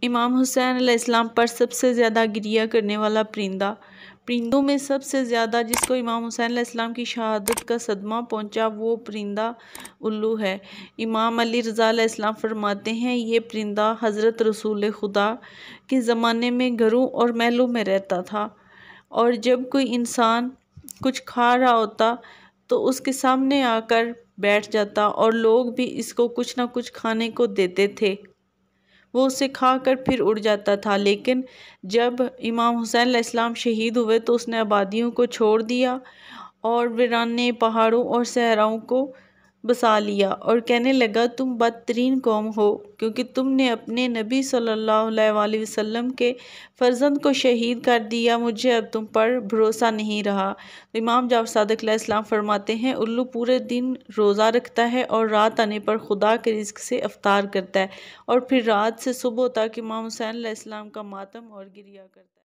امام حسین علیہ السلام پر سب سے زیادہ گریہ کرنے والا پرندہ، پرندوں میں سب سے زیادہ جس کو امام حسین علیہ السلام کی شہادت کا صدمہ پہنچا وہ پرندہ الو ہے۔ امام علی رضا علیہ السلام فرماتے ہیں یہ پرندہ حضرت رسول خدا کے زمانے میں گھروں اور محلوں میں رہتا تھا، اور جب کوئی انسان کچھ کھا رہا ہوتا تو اس کے سامنے آ کر بیٹھ جاتا اور لوگ بھی اس کو کچھ نہ کچھ کھانے کو دیتے تھے، وہ اسے کھا کر پھر اڑ جاتا تھا۔ لیکن جب امام حسین علیہ السلام شہید ہوئے تو اس نے آبادیوں کو چھوڑ دیا اور ویرانے پہاڑوں اور صحراؤں کو بسا لیا، اور کہنے لگا تم بدترین قوم ہو کیونکہ تم نے اپنے نبی صلی اللہ علیہ وآلہ وسلم کے فرزند کو شہید کر دیا، مجھے اب تم پر بھروسہ نہیں رہا۔ امام جعفر صادق علیہ السلام فرماتے ہیں الو پورے دن روزہ رکھتا ہے اور رات آنے پر خدا کے رزق سے افطار کرتا ہے، اور پھر رات سے صبح تک امام حسین علیہ السلام کا ماتم اور گریہ کرتا ہے۔